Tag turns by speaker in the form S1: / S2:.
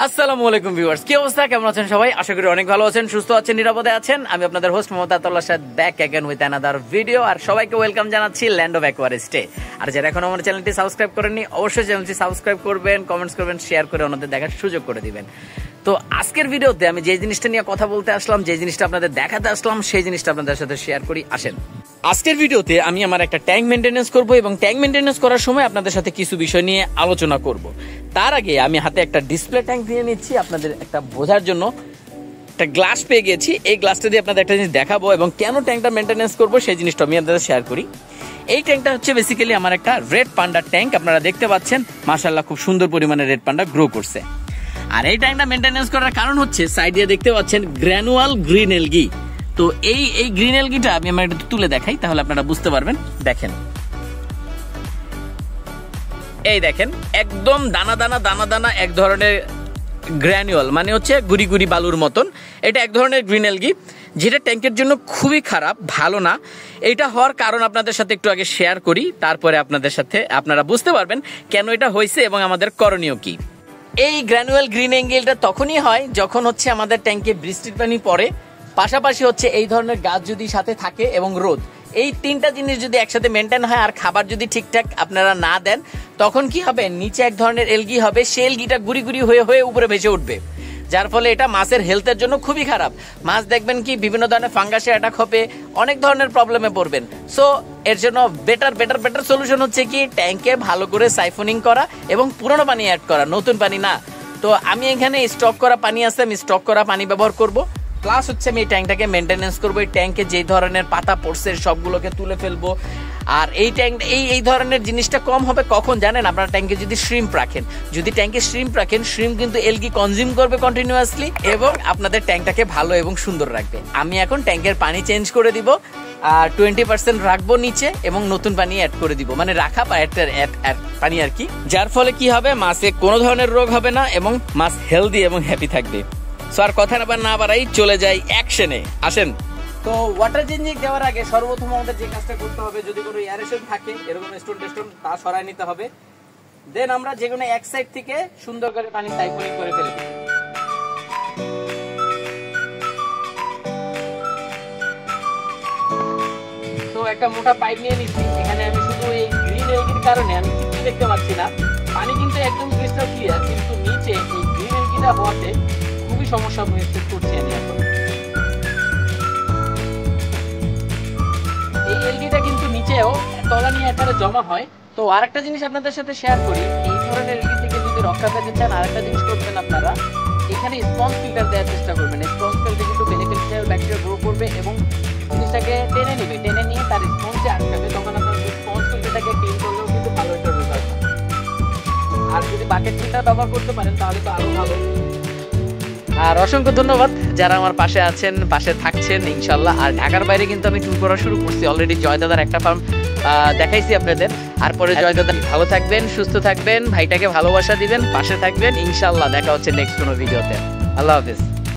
S1: আসসালামু আলাইকুম ভিউয়ার্স, কি অবস্থা, কেমন আছেন সবাই? আশা করি অনেক ভালো আছেন, সুস্থ আছেন, নিরাপদে আছেন। আমি আপনাদের host Mohammad Ataullah Shah, back again with another video. আর সবাইকে ওয়েলকাম জানাচ্ছি ল্যান্ড অফ অ্যাকোয়ারিস্টে। আর যারা এখন আমার চ্যানেলটি সাবস্ক্রাইব করেননি, অবশ্যই চ্যানেলটি সাবস্ক্রাইব করবেন, কমেন্টস করবেন, শেয়ার করে অন্যদের দেখার সুযোগ করে দিবেন। তো আজকের ভিডিওতে আমি যে জিনিসটা নিয়ে কথা বলতে আসলাম, যে জিনিসটা আপনাদের দেখাতে আসলাম, সেই জিনিসটা আপনাদের সাথে শেয়ার করি। আসেন, আজকের ভিডিওতে আমি আমার একটা ট্যাঙ্ক মেনটেনেন্স করব এবং ট্যাঙ্ক মেনটেনেন্স করার সময় আপনাদের সাথে কিছু বিষয় নিয়ে আলোচনা করব। তার আগে আমি হাতে একটা ডিসপ্লে ট্যাঙ্ক নিয়ে নিচ্ছি আপনাদের একটা বোঝার জন্য। একটা গ্লাস পেয়ে গেছি, এই গ্লাসটা দিয়ে আপনাদের একটা জিনিস দেখাবো এবং কেন ট্যাঙ্কটা মেনটেনেন্স করবো সেই জিনিসটা আমি আপনাদের শেয়ার করি। এই ট্যাঙ্কটা হচ্ছে বেসিক্যালি আমার একটা রেড পান্ডার ট্যাঙ্ক। আপনারা দেখতে পাচ্ছেন মাশাআল্লাহ খুব সুন্দর পরিমাণে রেড পান্ডা গ্রো করছে। আর এই ট্যাঙ্কটা মেনটেনেন্স করার কারণ হচ্ছে সাইড দিয়ে দেখতে পাচ্ছেন গ্র্যানুয়াল গ্রিন এলগি। তো এই গ্রিন এলগিটা আমি আমার একটু তুলে দেখাই, তাহলে আপনারা বুঝতে পারবেন। দেখেন, এই দেখেন একদম দানা দানা দানা দানা এক ধরনের গ্র্যানুয়াল, মানে হচ্ছে গুড়ি গুড়ি বালুর মতন। এটা এক ধরনের গ্রিন এলগি, যেটা ট্যাঙ্কের জন্য খুবই খারাপ, ভালো না। এটা হওয়ার কারণ আপনাদের সাথে একটু আগে শেয়ার করি, তারপরে আপনাদের সাথে আপনারা বুঝতে পারবেন কেন এটা হয়েছে এবং আমাদের করণীয় কি। এই গ্র্যানুয়াল গ্রিন এলগিটা তখনই হয় যখন হচ্ছে আমাদের ট্যাঙ্কে বৃষ্টির পানি পড়ে, পাশাপাশি হচ্ছে এই ধরনের গাছ যদি সাথে থাকে এবং রোদ, এই তিনটা জিনিস যদি একসাথে মেনটেন হয় আর খাবার যদি ঠিকঠাক আপনারা না দেন, তখন কি হবে, নিচে এক ধরনের এলগি হবে, সেই এলগিটা গুড়ি গুড়ি হয়ে হয়ে উপরে ভেসে উঠবে, যার ফলে এটা মাছের হেলথের জন্য খুবই খারাপ। মাছ দেখবেন কি বিভিন্ন ধরনের ফাঙ্গাসে অ্যাটাক হবে, অনেক ধরনের প্রবলেমে পড়বেন। সো এর জন্য বেটার সলিউশন হচ্ছে কি, ট্যাঙ্কে ভালো করে সাইফনিং করা এবং পুরনো পানি অ্যাড করা, নতুন পানি না। তো আমি এখানে স্টক করা পানি আছে, আমি স্টক করা পানি ব্যবহার করব। প্লাস হচ্ছে আমি এই ট্যাঙ্কটাকে মেনটেনেন্স করবো। এই ট্যাঙ্কে যে ধরনের পাতা পড়ছে সবগুলোকে তুলে ফেলবো। আর এই ট্যাঙ্ক এই ধরনের জিনিসটা কম হবে কখন জানেন? আপনারা ট্যাঙ্কে যদি শ্রিম্প রাখেন, যদি ট্যাঙ্কে শ্রিম্প রাখেন, শ্রিম্প কিন্তু এলগি কনজিউম করবে কন্টিনিউয়াসলি এবং আপনাদের ট্যাঙ্কটাকে ভালো এবং সুন্দর রাখবে। আমি এখন ট্যাঙ্কের পানি চেঞ্জ করে দিব, আর 20% রাখবো নিচে এবং নতুন পানি অ্যাড করে দিব, মানে রাখা পানি আর কি। যার ফলে কি হবে, মাছে কোনো ধরনের রোগ হবে না এবং মাছ হেলদি এবং হ্যাপি থাকবে। সো আর কথা না বাড়াই, চলে যাই অ্যাকশনে। আসেন, তো ওয়াটার চেঞ্জিং দেওয়ার আগে সর্বপ্রথম আমাদের যে কাজটা করতে হবে, যদি কোনো এয়ারেশন থাকে, এরকম স্টোন টেস্টোন, তা সরায় নিতে হবে। দেন আমরা যে কোনো এক সাইড থেকে সুন্দর করে পানি সাইফনিং করে ফেলবো। তো একটা মোটা পাইপ নিয়ে নিচ্ছি। এখানে আমি শুধু এই গ্রিন এলগির কারণে আমি কিছু দেখতে পাচ্ছি না, পানি কিন্তু একদম ক্রিস্টাল ক্লিয়ার, কিন্তু নিচে এই গ্রিন এলগিটা হওয়াতে খুবই সমস্যা করছি আমি এখন। এই এলগিটা কিন্তু নিচেও তলা নিয়ে একটা জমা হয়। তো আরেকটা জিনিস আপনাদের সাথে শেয়ার করি, এই ধরনের এলগি থেকে যদি রক্ষা পেতে চান, আরেকটা জিনিস করবেন আপনারা, এখানে স্পঞ্জ ফিল্টার দেওয়ার চেষ্টা করবেন। স্পঞ্জ ফিল্টার কিন্তু বেনিফিশিয়াল ব্যাকটেরিয়া গ্রো করবে এবং জিনিসটাকে টেনে নেবে, টেনে নিয়ে তার স্পঞ্জে আটকাবে। তখন আপনার স্পঞ্জ ফিল্টারটাকে ক্লিন করলেও কিন্তু ভালো একটা রেজাল্ট। আর যদি বাকেট ফিল্টার ব্যবহার করতে পারেন তাহলে তো আরো ভালো। আর অসংখ্য ধন্যবাদ যারা আমার পাশে আছেন, পাশে থাকছেন ইনশাল্লাহ। আর ঢাকার বাইরে কিন্তু আমি ট্যুর করা শুরু করছি অলরেডি। জয়দাদার একটা ফার্ম দেখাইছি আপনাদের। আর পরে জয়দাদা ভালো থাকবেন, সুস্থ থাকবেন, ভাইটাকে ভালোবাসা দিবেন, পাশে থাকবেন ইনশাল্লাহ। দেখা হচ্ছে নেক্সট কোনো ভিডিওতে। আল্লাহ হাফেজ।